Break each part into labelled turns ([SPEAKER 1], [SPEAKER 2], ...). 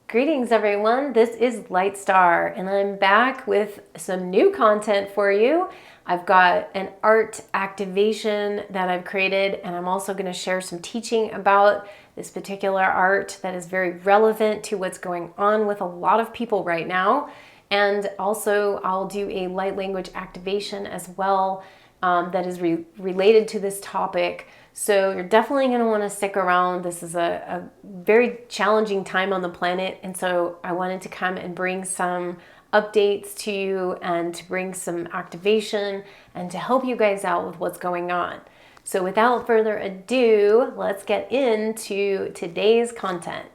[SPEAKER 1] Greetings everyone, this is LIGHTSTAR and I'm back with some new content for you. I've got an art activation that I've created and I'm also going to share some teaching about this particular art that is very relevant to what's going on with a lot of people right now. And also I'll do a light language activation as well that is related to this topic. So you're definitely going to want to stick around. This is a very challenging time on the planet. And so I wanted to come and bring some updates to you and to bring some activation and to help you guys out with what's going on. So without further ado, let's get into today's content.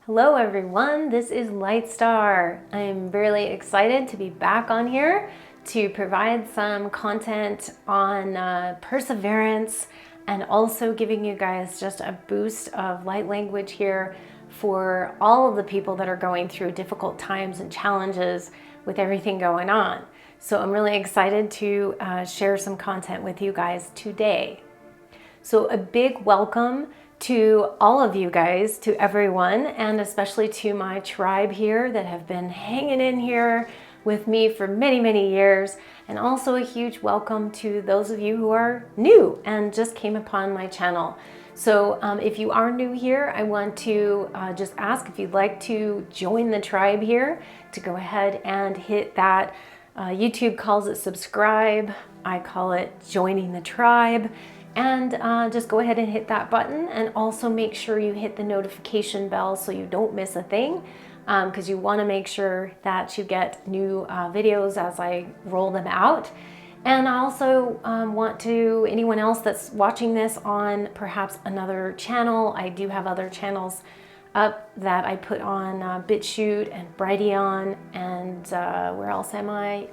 [SPEAKER 1] Hello everyone, this is LIGHTSTAR. I'm really excited to be back on here to provide some content on perseverance and also giving you guys just a boost of light language here for all of the people that are going through difficult times and challenges with everything going on. So I'm really excited to share some content with you guys today. So a big welcome to all of you guys, to everyone, and especially to my tribe here that have been hanging in here with me for many, many years. And also a huge welcome to those of you who are new and just came upon my channel. So if you are new here, I want to just ask if you'd like to join the tribe here, to go ahead and hit that. YouTube calls it subscribe. I call it joining the tribe. And just go ahead and hit that button, and also make sure you hit the notification bell so you don't miss a thing, because you want to make sure that you get new videos as I roll them out. And I also want to, anyone else that's watching this on perhaps another channel, I do have other channels up that I put on BitChute and Brighteon, and where else am I?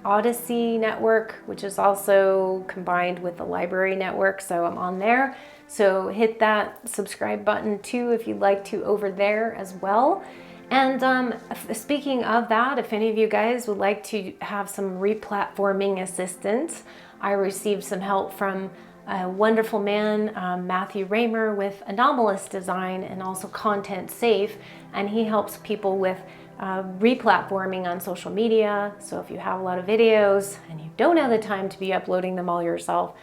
[SPEAKER 1] Odyssey network, which is also combined with the library network, so I'm on there. So hit that subscribe button too if you'd like to over there as well. And speaking of that, if any of you guys would like to have some replatforming assistance, I received some help from a wonderful man, Matthew Raymer, with Anomalist design and also Content Safe, and he helps people with replatforming on social media. So if you have a lot of videos and you don't have the time to be uploading them all yourself,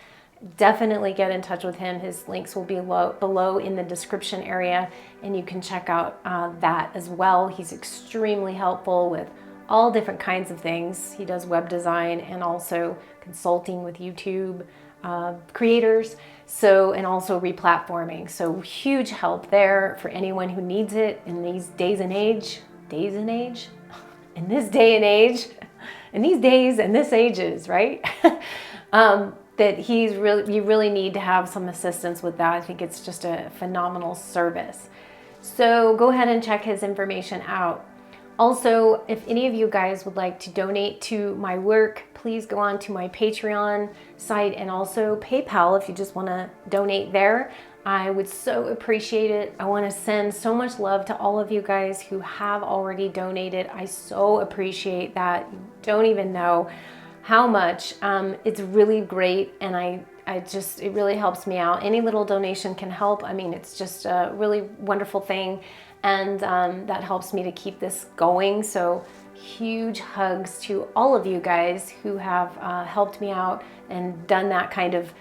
[SPEAKER 1] definitely get in touch with him. His links will be below in the description area, and you can check out that as well. He's extremely helpful with all different kinds of things. He does web design and also consulting with YouTube creators, and also replatforming. So huge help there for anyone who needs it in these days and age, in this day and age, in these days and this ages, right? That you really need to have some assistance with that. I think it's just a phenomenal service. So go ahead and check his information out. Also, if any of you guys would like to donate to my work, please go on to my Patreon site and also PayPal if you just want to donate there. I would so appreciate it. I want to send so much love to all of you guys who have already donated. I so appreciate that. You don't even know how much. It's really great, and it really helps me out. Any little donation can help. I mean, it's just a really wonderful thing. And that helps me to keep this going. So huge hugs to all of you guys who have helped me out and done that kind of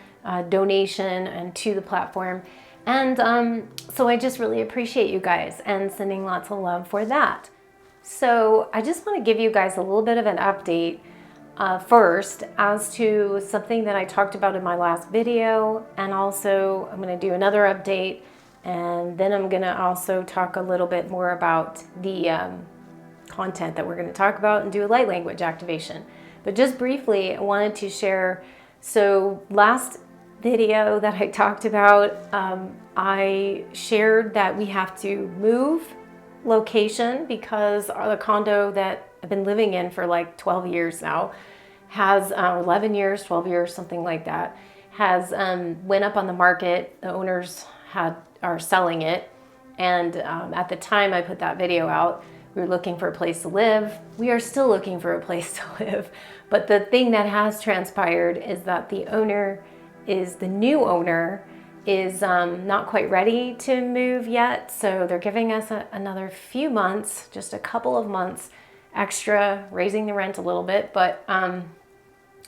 [SPEAKER 1] donation and to the platform. And so I just really appreciate you guys and sending lots of love for that. So I just want to give you guys a little bit of an update first as to something that I talked about in my last video. And also I'm going to do another update. And then I'm going to also talk a little bit more about the content that we're going to talk about and do a light language activation. But just briefly, I wanted to share, so last video that I talked about, I shared that we have to move location because the condo that I've been living in for like 12 years now has 11 years, 12 years, something like that, has went up on the market. The owners are selling it, And at the time I put that video out, we were looking for a place to live. We are still looking for a place to live. But the thing that has transpired is that the new owner is not quite ready to move yet. So they're giving us another few months, just a couple of months extra, raising the rent a little bit, but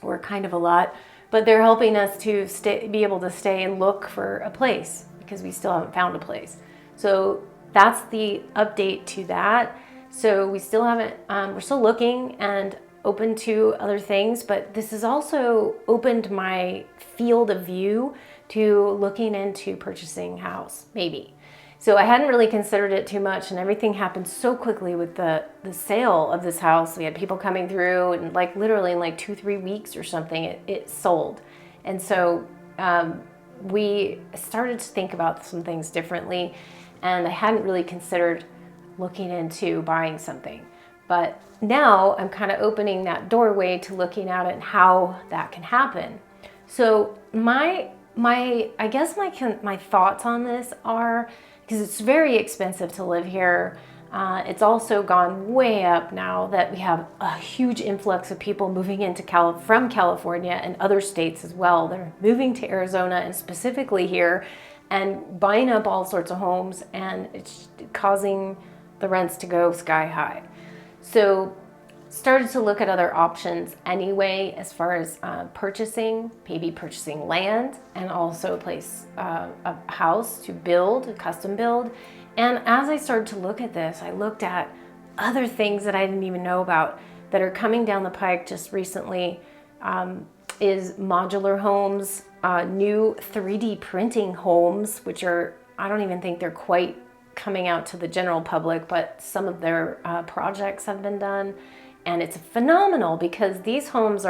[SPEAKER 1] we're kind of a lot. But they're helping us to be able to stay and look for a place because we still haven't found a place. So that's the update to that. So we still haven't, we're still looking and open to other things, but this has also opened my field of view to looking into purchasing a house, maybe. So I hadn't really considered it too much, and everything happened so quickly with the sale of this house. We had people coming through, and like literally in like 2-3 weeks or something, it sold. And so we started to think about some things differently, and I hadn't really considered looking into buying something. But now I'm kind of opening that doorway to looking at it and how that can happen. So my thoughts on this are, because it's very expensive to live here. It's also gone way up now that we have a huge influx of people moving into from California and other states as well. They're moving to Arizona and specifically here and buying up all sorts of homes, and it's causing the rents to go sky high. So started to look at other options anyway, as far as purchasing, maybe purchasing land and also a house to build, a custom build. And as I started to look at this, I looked at other things that I didn't even know about that are coming down the pike just recently, is modular homes, new 3D printing homes, which are, I don't even think they're quite coming out to the general public, but some of their projects have been done. And it's phenomenal because these homes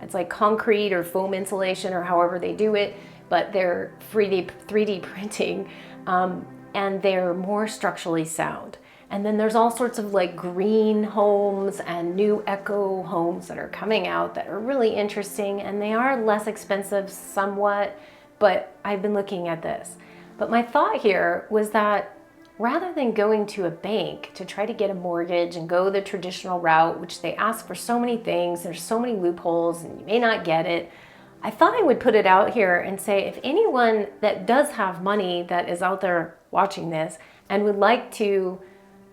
[SPEAKER 1] it's like concrete or foam insulation or however they do it, but they're 3D printing, and they're more structurally sound. And then there's all sorts of like green homes and new eco homes that are coming out that are really interesting, and they are less expensive somewhat, but I've been looking at this. But my thought here was that rather than going to a bank to try to get a mortgage and go the traditional route, which they ask for so many things, there's so many loopholes and you may not get it, I thought I would put it out here and say, if anyone that does have money that is out there watching this and would like to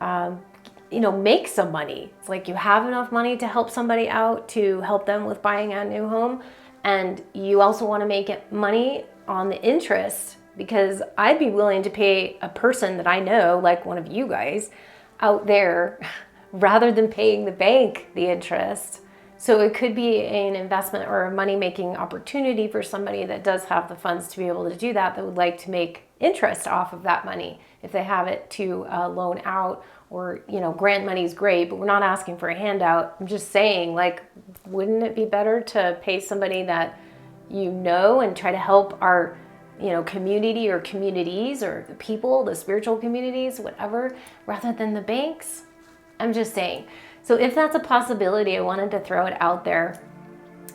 [SPEAKER 1] make some money, it's like you have enough money to help somebody out, to help them with buying a new home, and you also want to make money on the interest, because I'd be willing to pay a person that I know, like one of you guys out there, rather than paying the bank the interest. So it could be an investment or a money-making opportunity for somebody that does have the funds to be able to do that would like to make interest off of that money if they have it to loan out, or grant money is great, but we're not asking for a handout. I'm just saying, like, wouldn't it be better to pay somebody that and try to help our community or communities or the people, the spiritual communities, whatever, rather than the banks? I'm just saying. So if that's a possibility, I wanted to throw it out there.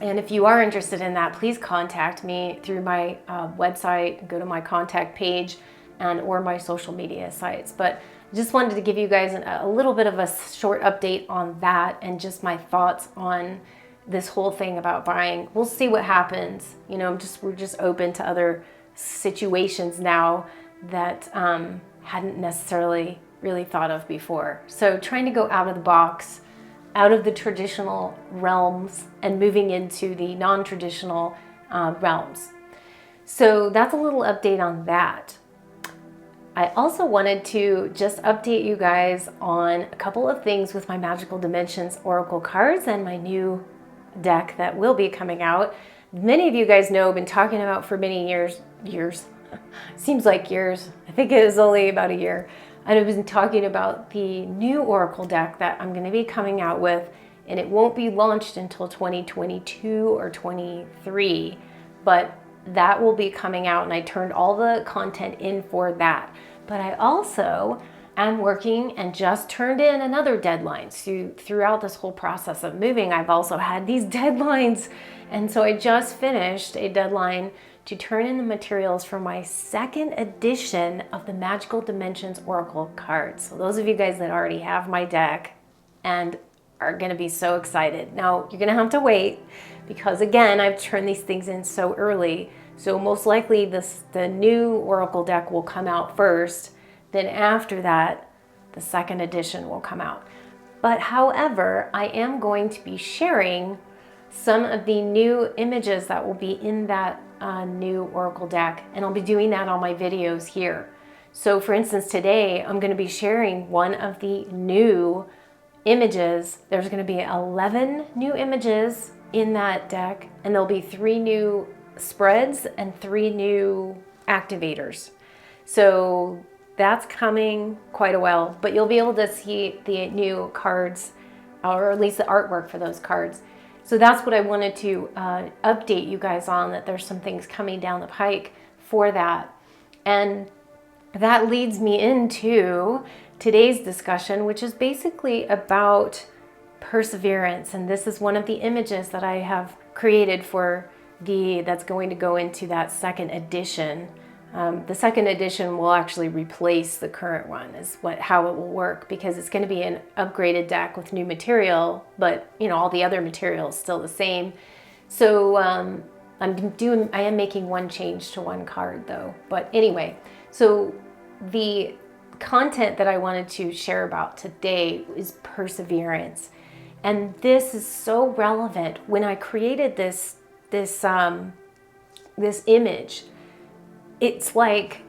[SPEAKER 1] And if you are interested in that, please contact me through my website, go to my contact page, or my social media sites. But I just wanted to give you guys a little bit of a short update on that and just my thoughts on this whole thing about buying. We'll see what happens. We're just open to other situations now that hadn't necessarily really thought of before. So trying to go out of the box, out of the traditional realms, and moving into the non-traditional realms. So that's a little update on that. I also wanted to just update you guys on a couple of things with my Magical Dimensions Oracle cards and my new deck that will be coming out. Many of you guys know I've been talking about for many years, seems like years. I think it was only about a year. And I've been talking about the new Oracle deck that I'm going to be coming out with, and it won't be launched until 2022 or 23, but that will be coming out, and I turned all the content in for that. But I also am working and just turned in another deadline. So throughout this whole process of moving, I've also had these deadlines. And so I just finished a deadline to turn in the materials for my second edition of the Magical Dimensions Oracle cards. So those of you guys that already have my deck and are going to be so excited. Now, you're going to have to wait because, again, I've turned these things in so early. So most likely the new Oracle deck will come out first. Then after that, the second edition will come out. But however, I am going to be sharing some of the new images that will be in that new Oracle deck, and I'll be doing that on my videos here. So for instance, today I'm going to be sharing one of the new images. There's going to be 11 new images in that deck, and there'll be 3 new spreads and 3 new activators. So that's coming quite a while, but you'll be able to see the new cards, or at least the artwork for those cards. So that's what I wanted to update you guys on, that there's some things coming down the pike for that. And that leads me into today's discussion, which is basically about perseverance. And this is one of the images that I have created for that's going to go into that second edition. The second edition will actually replace the current one, is how it will work, because it's going to be an upgraded deck with new material, but all the other material is still the same. So I am making one change to one card though. But anyway, so the content that I wanted to share about today is perseverance, and this is so relevant. When I created this image, it's like,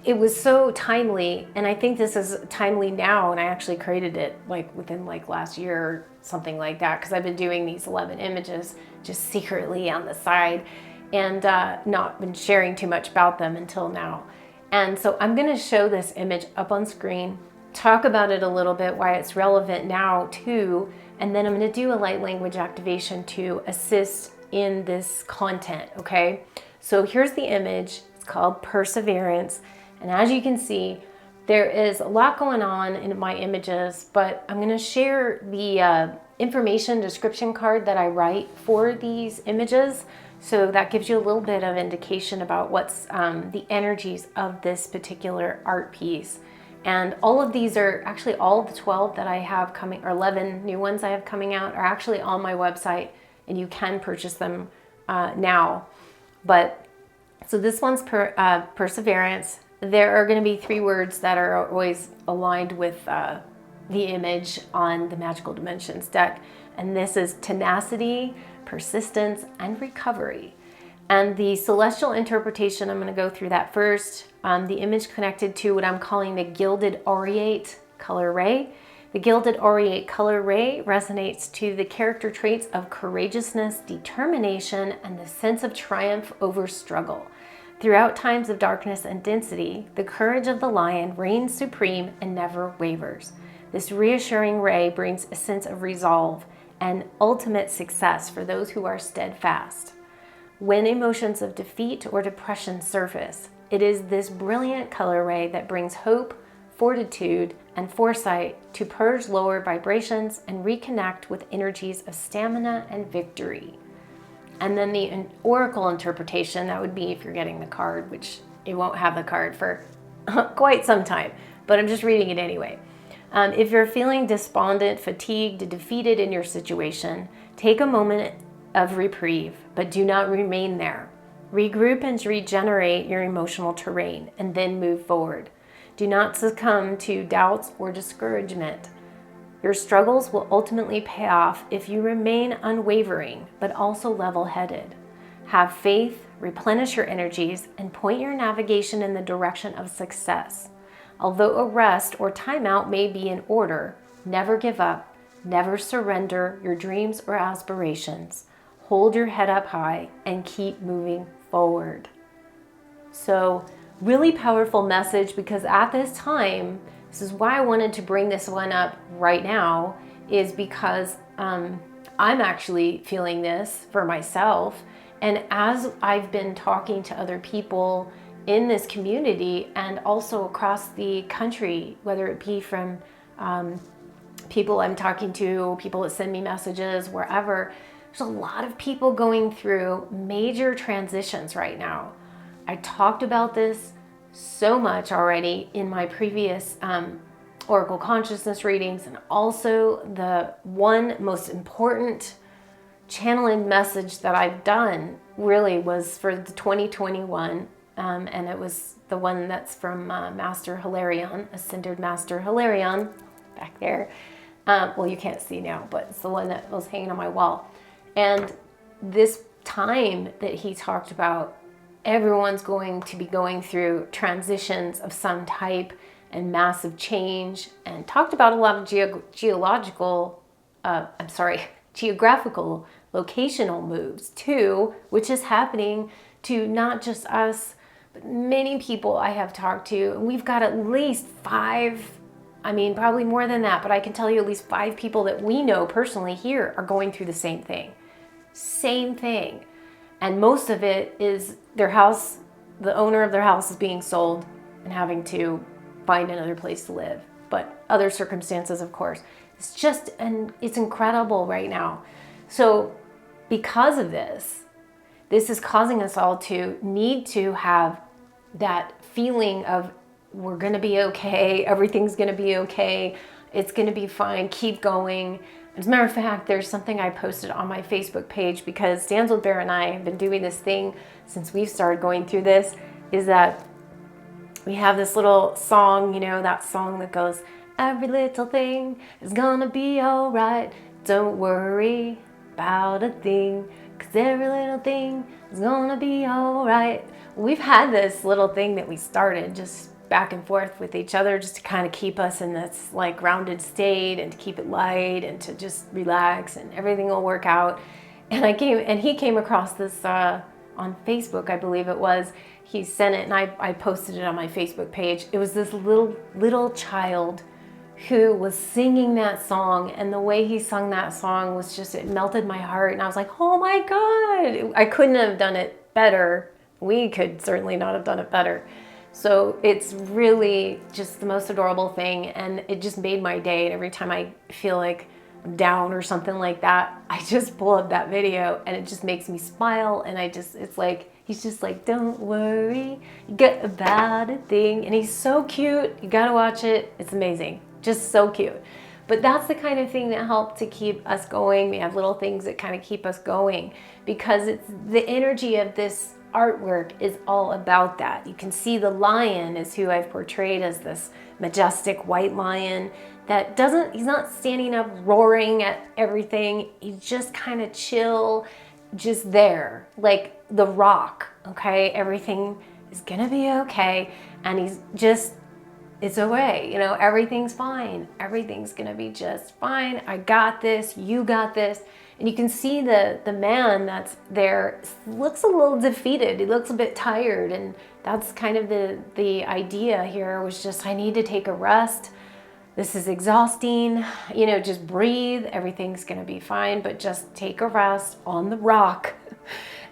[SPEAKER 1] it was so timely, and I think this is timely now, and I actually created it within last year or something like that, because I've been doing these 11 images just secretly on the side and not been sharing too much about them until now. And so I'm going to show this image up on screen, talk about it a little bit, why it's relevant now too, and then I'm going to do a light language activation to assist in this content, okay? So here's the image. It's called Perseverance. And as you can see, there is a lot going on in my images, but I'm going to share the information description card that I write for these images. So that gives you a little bit of indication about what's the energies of this particular art piece. And all of these are actually, all of the 12 that I have coming, or 11 new ones I have coming out, are actually on my website, and you can purchase them now. But so this one's perseverance. There are going to be 3 words that are always aligned with the image on the Magical Dimensions deck, and this is tenacity, persistence, and recovery. And the celestial interpretation, I'm going to go through that first. The image connected to what I'm calling the Gilded Aureate color ray. The Gilded Aureate color ray resonates to the character traits of courageousness, determination, and the sense of triumph over struggle. Throughout times of darkness and density, the courage of the lion reigns supreme and never wavers. This reassuring ray brings a sense of resolve and ultimate success for those who are steadfast. When emotions of defeat or depression surface, it is this brilliant color ray that brings hope, fortitude, and foresight to purge lower vibrations and reconnect with energies of stamina and victory. And then the oracle interpretation, that would be if you're getting the card, which it won't have the card for quite some time, but I'm just reading it anyway. If you're feeling despondent, fatigued, defeated in your situation, take a moment of reprieve, but do not remain there. Regroup and regenerate your emotional terrain, and then move forward. Do not succumb to doubts or discouragement. Your struggles will ultimately pay off if you remain unwavering, but also level-headed. Have faith, replenish your energies, and point your navigation in the direction of success. Although a rest or timeout may be in order, never give up, never surrender your dreams or aspirations. Hold your head up high and keep moving forward. So, really powerful message, because at this time, this is why I wanted to bring this one up right now, is because I'm actually feeling this for myself. And as I've been talking to other people in this community and also across the country, whether it be from people I'm talking to, people that send me messages, wherever, There's a lot of people going through major transitions right now. I talked about this so much already in my previous Oracle Consciousness readings, and also the one most important channeling message that I've done really was for the 2021, and it was the one that's from Master Hilarion, Ascended Master Hilarion, back there. Well, you can't see now, but it's the one that was hanging on my wall. And this time that he talked about, everyone's going to be going through transitions of some type and massive change, and talked about a lot of geographical locational moves too, which is happening to not just us, but many people I have talked to. And we've got at least 5, I mean, probably more than that, but I can tell you at least 5 people that we know personally here are going through the same thing. Same thing. And most of it is their house, the owner of their house is being sold and having to find another place to live. But other circumstances, of course. It's just, and it's incredible right now. So because of this, this is causing us all to need to have that feeling of we're going to be okay, everything's going to be okay, it's going to be fine, keep going. As a matter of fact, there's something I posted on my Facebook page, because Stands with Bear and I have been doing this thing since we've started going through this, is that we have this little song, you know, that song that goes, every little thing is gonna be all right, don't worry about a thing, cause every little thing is gonna be all right. We've had this little thing that we started just back and forth with each other, just to kind of keep us in this like grounded state and to keep it light and to just relax and everything will work out. And he came across this on Facebook, I believe it was. He sent it and I posted it on my Facebook page. It was this little child who was singing that song, and the way he sung that song was just, it melted my heart. And I was like, oh my God, I couldn't have done it better. We could certainly not have done it better. So it's really just the most adorable thing, and it just made my day. And every time I feel like I'm down or something like that, I just pull up that video and it just makes me smile. And it's like, he's just like, don't worry about a thing. And he's so cute. You gotta watch it. It's amazing. Just so cute. But that's the kind of thing that helped to keep us going. We have little things that kind of keep us going, because it's the energy of this artwork is all about that. You can see the lion is who I've portrayed as this majestic white lion that he's not standing up roaring at everything. He's just kind of chill, just there, like the rock, okay? Everything is gonna be okay. And he's just, it's okay, you know, everything's fine. Everything's gonna be just fine. I got this, you got this. And you can see the man that's there looks a little defeated. He looks a bit tired. And that's kind of the idea here, was just, I need to take a rest. This is exhausting, you know, just breathe. Everything's gonna be fine, but just take a rest on the rock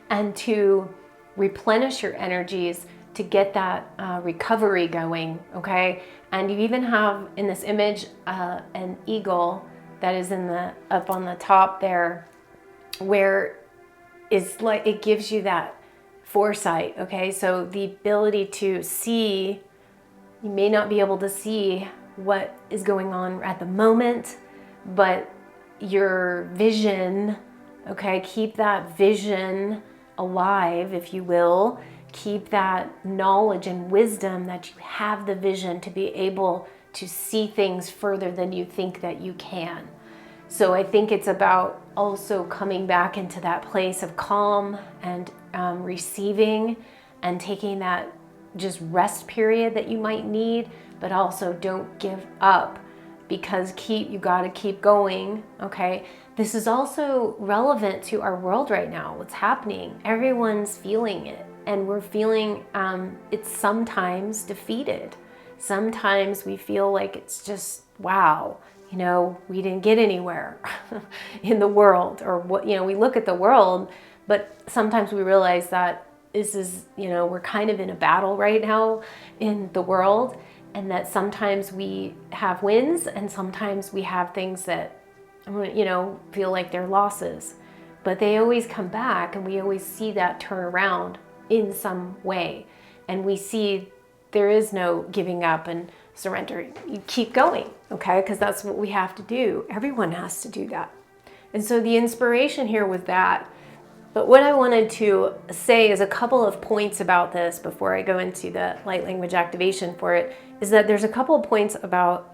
[SPEAKER 1] and to replenish your energies, to get that recovery going, okay? And you even have in this image an eagle that is up on the top there, where it's like, it gives you that foresight, okay? So the ability to see, you may not be able to see what is going on at the moment, but your vision, okay? Keep that vision alive, if you will. Keep that knowledge and wisdom that you have the vision to be able to see things further than you think that you can. So I think it's about also coming back into that place of calm and receiving and taking that just rest period that you might need, but also don't give up, because you gotta keep going, okay? This is also relevant to our world right now, what's happening. Everyone's feeling it, and we're feeling it's sometimes defeated. Sometimes we feel like it's just, wow, you know, we didn't get anywhere in the world, or what, you know, we look at the world, but sometimes we realize that this is, you know, we're kind of in a battle right now in the world, and that sometimes we have wins and sometimes we have things that, you know, feel like they're losses. but they always come back, and we always see that turn around in some way. And we see there is no giving up and surrender. You keep going, okay? Because that's what we have to do. Everyone has to do that. And so the inspiration here was that. But what I wanted to say is a couple of points about this before I go into the light language activation for it, is that there's a couple of points about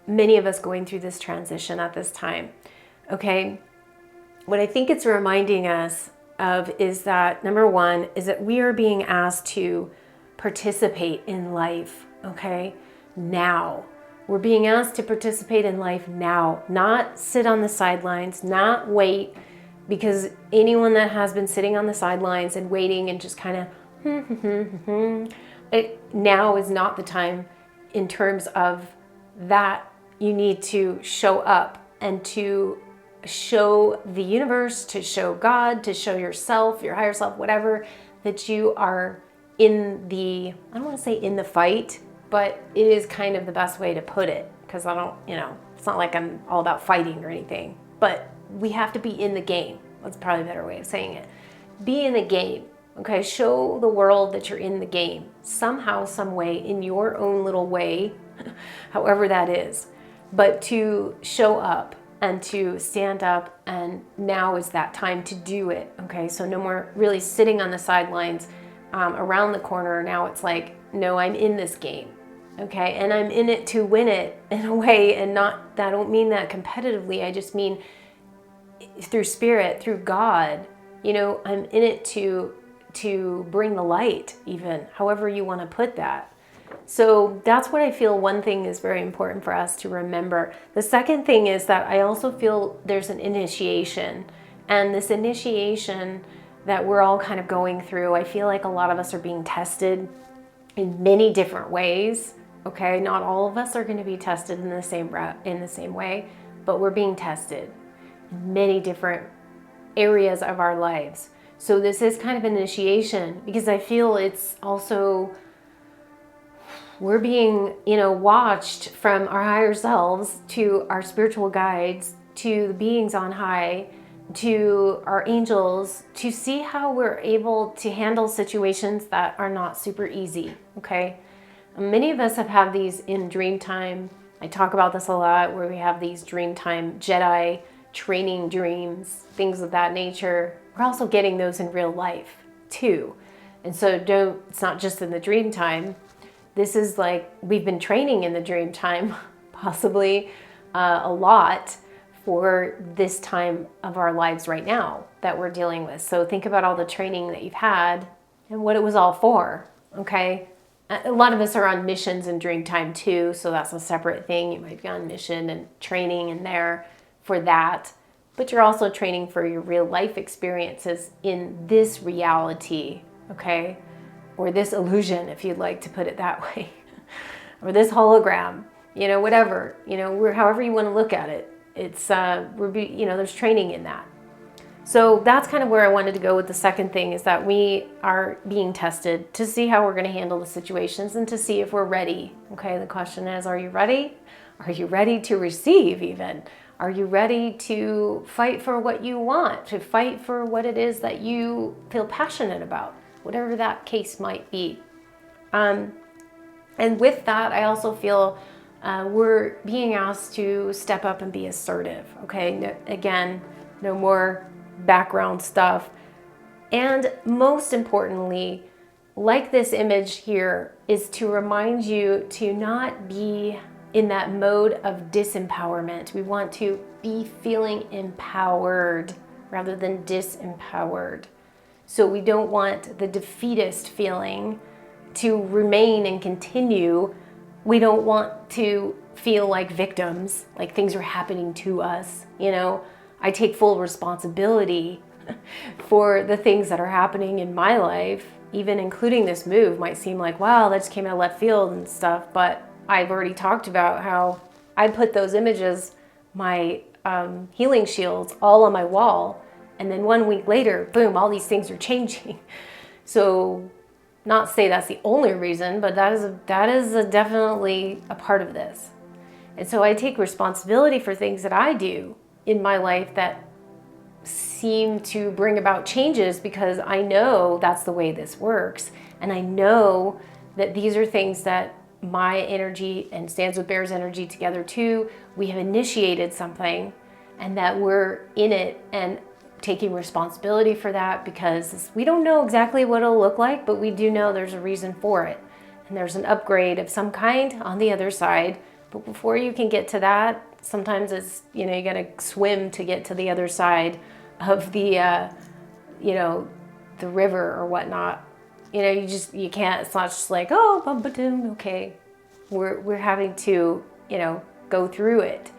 [SPEAKER 1] many of us going through this transition at this time, okay? What I think it's reminding us of is that, number one, is that we are being asked to participate in life, okay? Now. We're being asked to participate in life now, not sit on the sidelines, not wait, because anyone that has been sitting on the sidelines and waiting and just kind of, now is not the time in terms of that. You need to show up and to show the universe, to show God, to show yourself, your higher self, whatever, that you are in the, I don't want to say in the fight, but it is kind of the best way to put it, because I don't, it's not like I'm all about fighting or anything, but we have to be in the game. That's probably a better way of saying it. Be in the game, okay? Show the world that you're in the game somehow, some way, in your own little way, however that is. But to show up and to stand up, and now is that time to do it, okay? So no more really sitting on the sidelines around the corner. Now it's like, no, I'm in this game, okay? And I'm in it to win it in a way, and not, I don't mean that competitively. I just mean through spirit, through God, I'm in it to bring the light, even, however you want to put that. So that's what I feel one thing is very important for us to remember. The second thing is that I also feel there's an initiation, and this initiation that we're all kind of going through, I feel like a lot of us are being tested in many different ways, okay? Not all of us are going to be tested in the same way, but we're being tested in many different areas of our lives. So this is kind of an initiation, because I feel it's also, we're being, watched from our higher selves to our spiritual guides, to the beings on high, to our angels, to see how we're able to handle situations that are not super easy, okay? Many of us have had these in dream time. I talk about this a lot, where we have these dream time Jedi training dreams, things of that nature. We're also getting those in real life too. And so it's not just in the dream time. This is like, we've been training in the dream time, possibly a lot, for this time of our lives right now that we're dealing with. So think about all the training that you've had and what it was all for, okay? A lot of us are on missions in dream time too, so that's a separate thing. You might be on mission and training in there for that, but you're also training for your real life experiences in this reality, okay? Or this illusion, if you'd like to put it that way, or this hologram, whatever, however you want to look at it. It's, there's training in that. So that's kind of where I wanted to go with the second thing, is that we are being tested to see how we're going to handle the situations and to see if we're ready. Okay, the question is, are you ready? Are you ready to receive even? Are you ready to fight for what you want, to fight for what it is that you feel passionate about, whatever that case might be? And with that, I also feel we're being asked to step up and be assertive, okay? Again, no more background stuff. And most importantly, like this image here, is to remind you to not be in that mode of disempowerment. We want to be feeling empowered rather than disempowered. So we don't want the defeatist feeling to remain and continue. We don't want to feel like victims, like things are happening to us. I take full responsibility for the things that are happening in my life, even including this move. Might seem like, wow, that just came out of left field and stuff, but I've already talked about how I put those images, my healing shields, all on my wall, and then 1 week later, boom, all these things are changing. So not say that's the only reason, but that is definitely a part of this. And so I take responsibility for things that I do in my life that seem to bring about changes because I know that's the way this works. And I know that these are things that my energy and Stands with Bear's energy together too, we have initiated something and that we're in it and taking responsibility for that, because we don't know exactly what it'll look like, but we do know there's a reason for it. And there's an upgrade of some kind on the other side. But before you can get to that, sometimes it's, you know, you got to swim to get to the other side of the, you know, the river or whatnot. You know, you can't, it's not just like, oh, bum-ba-doom, okay. We're having to, you know, go through it.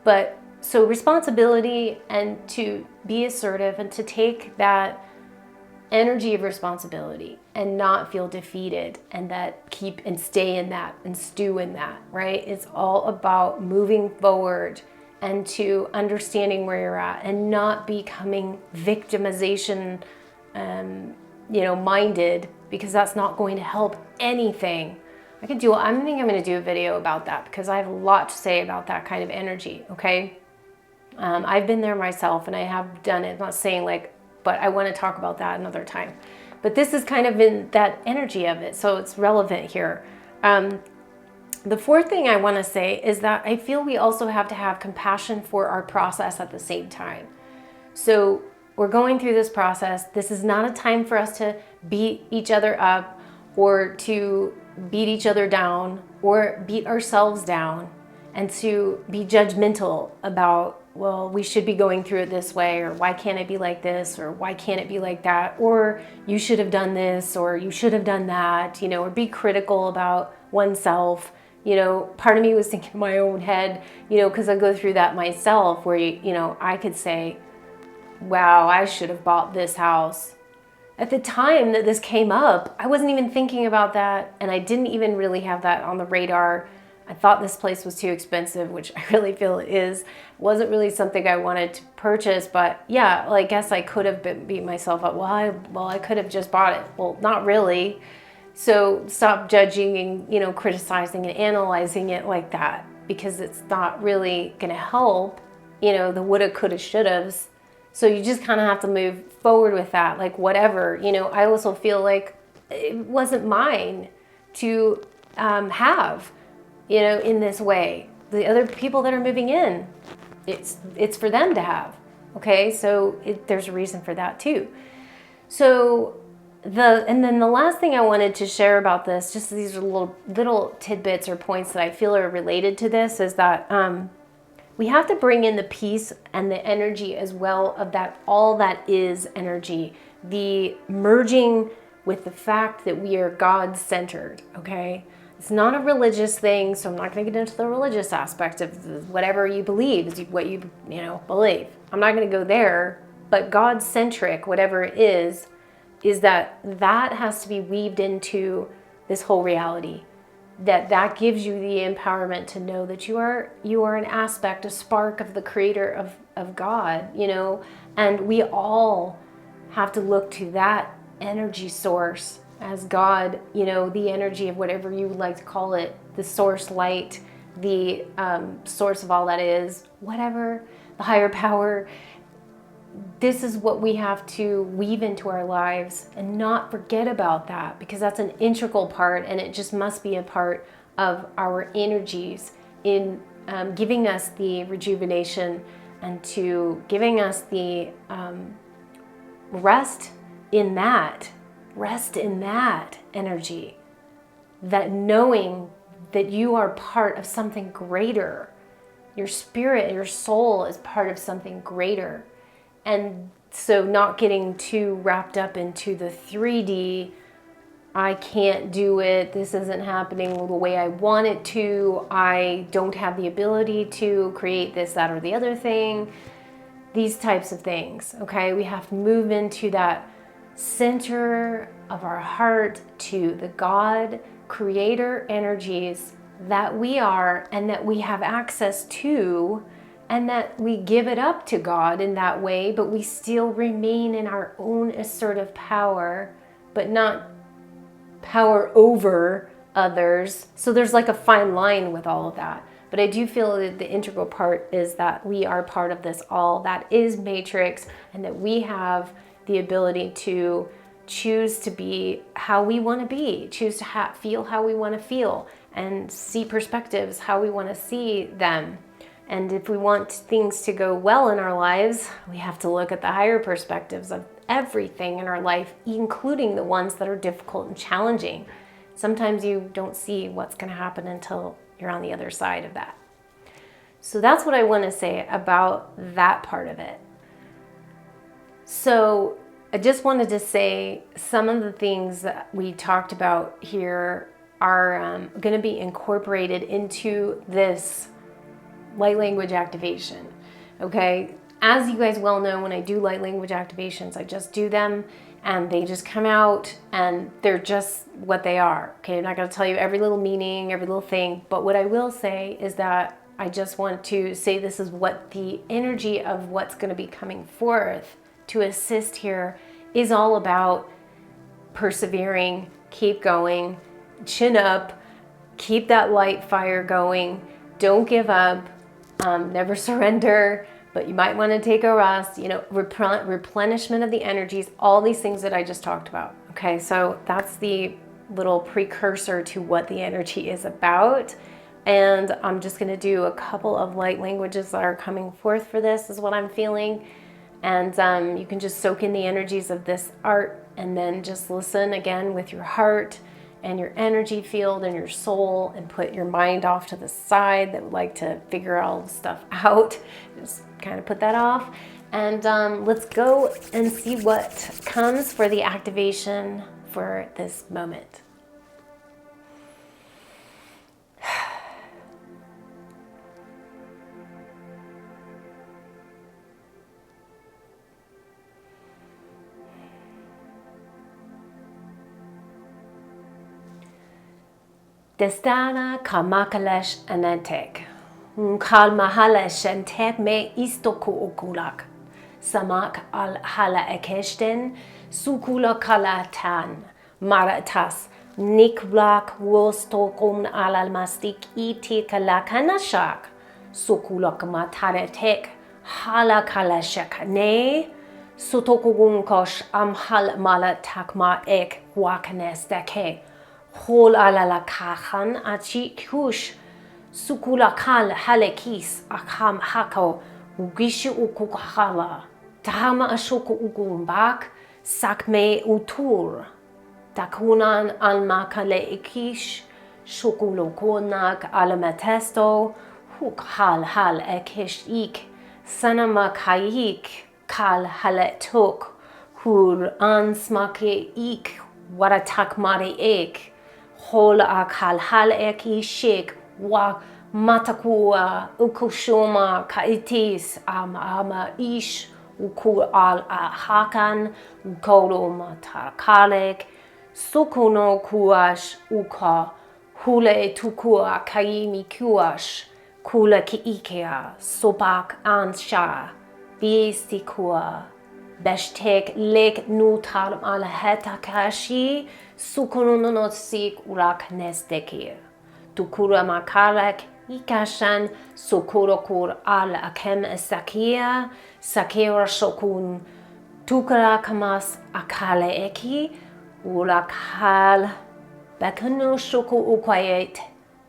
[SPEAKER 1] But so responsibility, and to be assertive and to take that energy of responsibility and not feel defeated, and that keep and stay in that and stew in that, right? It's all about moving forward and to understanding where you're at and not becoming victimization, you know, minded, because that's not going to help anything. I think I'm going to do a video about that because I have a lot to say about that kind of energy, okay? I've been there myself and I have done it. I'm not saying like, but I want to talk about that another time. But this is kind of in that energy of it, so it's relevant here. The fourth thing I want to say is that I feel we also have to have compassion for our process at the same time. So we're going through this process. This is not a time for us to beat each other up or to beat each other down or beat ourselves down and to be judgmental about, well, we should be going through it this way, or why can't it be like this, or why can't it be like that, or you should have done this, or you should have done that, you know, or be critical about oneself. You know, part of me was thinking in my own head, you know, because I go through that myself, where, you know, I could say, wow, I should have bought this house. At the time that this came up, I wasn't even thinking about that, and I didn't even really have that on the radar. I thought this place was too expensive, which I really feel it is. It wasn't really something I wanted to purchase, but yeah, well, I guess I could have beat myself up. Well, I could have just bought it. Well, not really. So stop judging and, you know, criticizing and analyzing it like that, because it's not really going to help, you know, the woulda, coulda, shouldas. So you just kind of have to move forward with that, like whatever. You know, I also feel like it wasn't mine to have, you know, in this way. The other people that are moving in, it's for them to have. Okay, so there's a reason for that too. So and then the last thing I wanted to share about this, just these are little tidbits or points that I feel are related to this, is that we have to bring in the peace and the energy as well of that, all that is energy, the merging with the fact that we are God-centered, okay? It's not a religious thing, so I'm not going to get into the religious aspect of whatever you believe, is what you know, believe. I'm not going to go there, but God-centric, whatever it is that has to be weaved into this whole reality. That gives you the empowerment to know that you are an aspect, a spark of the creator of God, you know, and we all have to look to that energy source as God, you know, the energy of whatever you would like to call it, the source light, the source of all that is, whatever, the higher power. This is what we have to weave into our lives and not forget about that, because that's an integral part, and it just must be a part of our energies in giving us the rejuvenation and to giving us the rest in that energy, that knowing that you are part of something greater. Your spirit, your soul is part of something greater. And so not getting too wrapped up into the 3D, I can't do it, this isn't happening the way I want it to, I don't have the ability to create this, that, or the other thing. These types of things, okay? We have to move into that center of our heart to the God creator energies that we are and that we have access to, and that we give it up to God in that way, but we still remain in our own assertive power, but not power over others. So there's like a fine line with all of that. But I do feel that the integral part is that we are part of this all that is matrix, and that we have the ability to choose to be how we want to be, choose to feel how we want to feel, and see perspectives how we want to see them. And if we want things to go well in our lives, we have to look at the higher perspectives of everything in our life, including the ones that are difficult and challenging. Sometimes you don't see what's going to happen until you're on the other side of that. So that's what I want to say about that part of it. So I just wanted to say some of the things that we talked about here are going to be incorporated into this light language activation. Okay, as you guys well know, when I do light language activations, I just do them and they just come out and they're just what they are. Okay, I'm not going to tell you every little meaning, every little thing, but what I will say is that I just want to say this is what the energy of what's going to be coming forth to assist here is all about. Persevering, keep going, chin up, keep that light fire going, don't give up. Never surrender, but you might want to take a rest, replenishment of the energies, all these things that I just talked about. Okay, so that's the little precursor to what the energy is about. And I'm just going to do a couple of light languages that are coming forth for this, is what I'm feeling. And you can just soak in the energies of this art and then just listen again with your heart and your energy field and your soul, and put your mind off to the side that would like to figure all the stuff out. Just kind of put that off. And let's go and see what comes for the activation for this moment. Destana kamakalesh anantek. Kal mahalesh antek me istoku okulak. Samak al hala ekeshten. Sukula kalatan. Maratas. Niklak wostokum alal mastik iti kalakanashak. Sukulak mataretek. Hala kalashak ne. Sutokugunkosh amhal malatakma ek wakanes deke. Hol alala kahan achi kush sukula kal halekis akam hako ugishu ukukhala tahama ashoku ukumbak sakme utur takunan almakale ikish shokulokonak alamatesto huk hal ekish ik sanama kayik kal haletok hur ansmake ik waratak mari ek hol akal hal eki shik wa matakua ukushoma kaitis ama ish uku al hakan ukolo matakalek sukuno kuash uka hule tukua kaimi kuash kula ki ikea sobak ansha biestikua Beshtek lek nutar al hetakashi sukununotsik urak nestekir. Tukura makalek ikashan sukurokur al akem sakia sakira shokun tukara kamas akale eki urak hal bekanu shoku ukwayet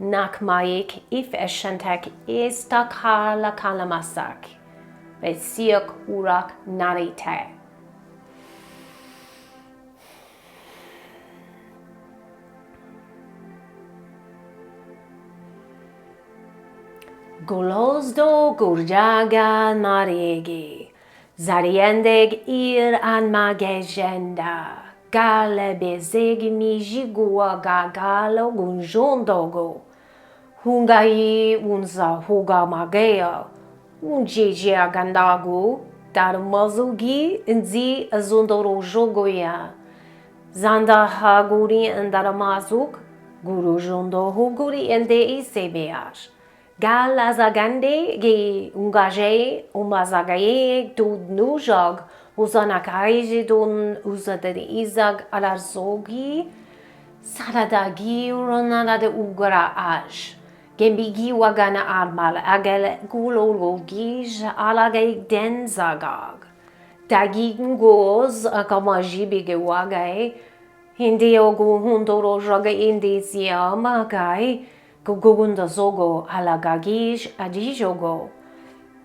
[SPEAKER 1] nakmayik if eshantek istakala kalamasak. Besiak urak narite. Golozdo gurjaga naregi. Zariendeg ir an magejenda. Gale bezeg mi jigua gagalo gunjondogo. Hungai unza huga magea. Unjejia gandagu, dar mazugi inzi azundoro jogoya. Zanda haguri andaramazuk, guru jondo huguri ende isebeash. Gal azagande ge ungaje umazagaye do nujag uzanakaije don uzadari izag alarzogi saradagi uronada de ugara ash. Gembigi wagana armal agel gulologij alagay denzagag. Dagin goz akamaji bigewagay. Hindi ogo hundoro jaga indizia magay. Gugunda zogo alagagish adijogo.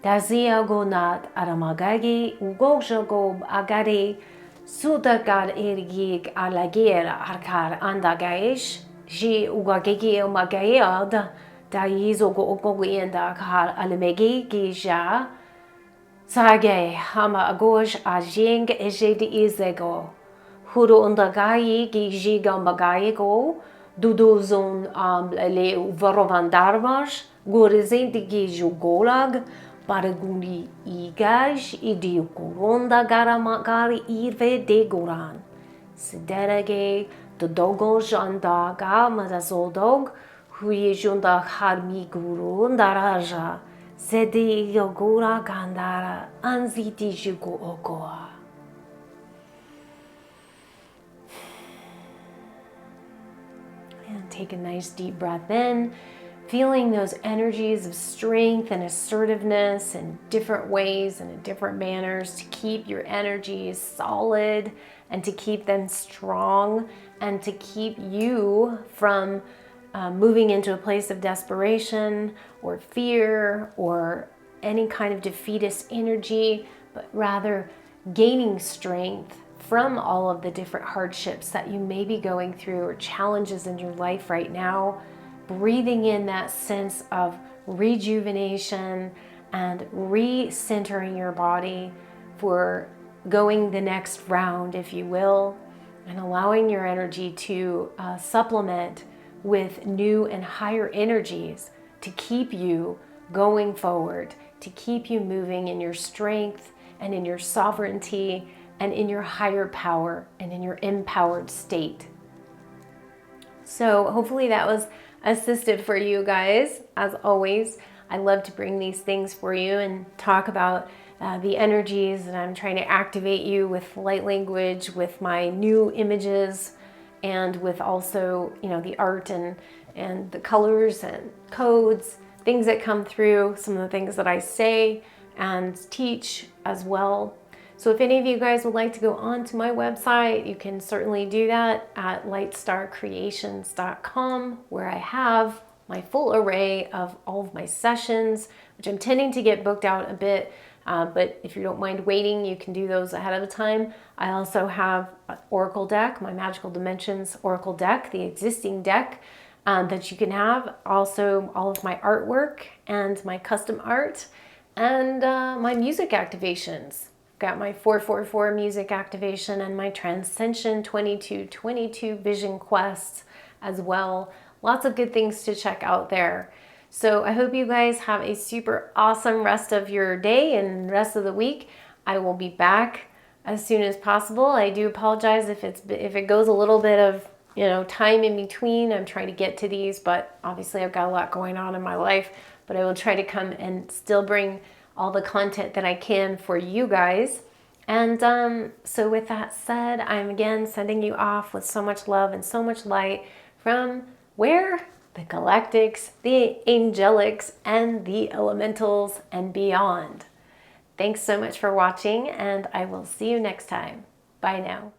[SPEAKER 1] Dazia gonat aramagagi ugojago agari. Sudagar ergig alagera arkar andagaish. Ji ugagigi magayad. Daizogo ogogienda kar alemegi gija. Sage hama agoj ajing ejedi izego. Huro undagayi gijiga magayigo. Duduzon le varovandarmas. Gorizenti gijugolag. Paraguni igaj idiokoronda garamagari irve de goran. Siderege dodogo jandaga mazazodog. Huyejunda harmi guru ndaraja. Zedi yogura gandara anziti jugo okoa. And take a nice deep breath in, feeling those energies of strength and assertiveness in different ways and in different manners to keep your energies solid and to keep them strong and to keep you from moving into a place of desperation or fear or any kind of defeatist energy, but rather gaining strength from all of the different hardships that you may be going through or challenges in your life right now, breathing in that sense of rejuvenation and recentering your body for going the next round, if you will, and allowing your energy to supplement with new and higher energies to keep you going forward, to keep you moving in your strength and in your sovereignty and in your higher power and in your empowered state. So hopefully that was assisted for you guys. As always, I love to bring these things for you and talk about the energies, and I'm trying to activate you with light language, with my new images, and with also, you know, the art and the colors and codes, things that come through, some of the things that I say and teach as well. So if any of you guys would like to go on to my website, you can certainly do that at lightstarcreations.com, where I have my full array of all of my sessions, which I'm tending to get booked out a bit. But if you don't mind waiting, you can do those ahead of time. I also have an Oracle deck, my Magical Dimensions Oracle deck, the existing deck that you can have. Also, all of my artwork and my custom art and my music activations. Got my 444 music activation and my Transcension 2222 Vision Quests as well. Lots of good things to check out there. So I hope you guys have a super awesome rest of your day and rest of the week. I will be back as soon as possible. I do apologize if it goes a little bit of, you know, time in between. I'm trying to get to these, but obviously I've got a lot going on in my life, but I will try to come and still bring all the content that I can for you guys. And so with that said, I'm again sending you off with so much love and so much light from where? The galactics, the angelics, and the elementals and beyond. Thanks so much for watching, and I will see you next time. Bye now.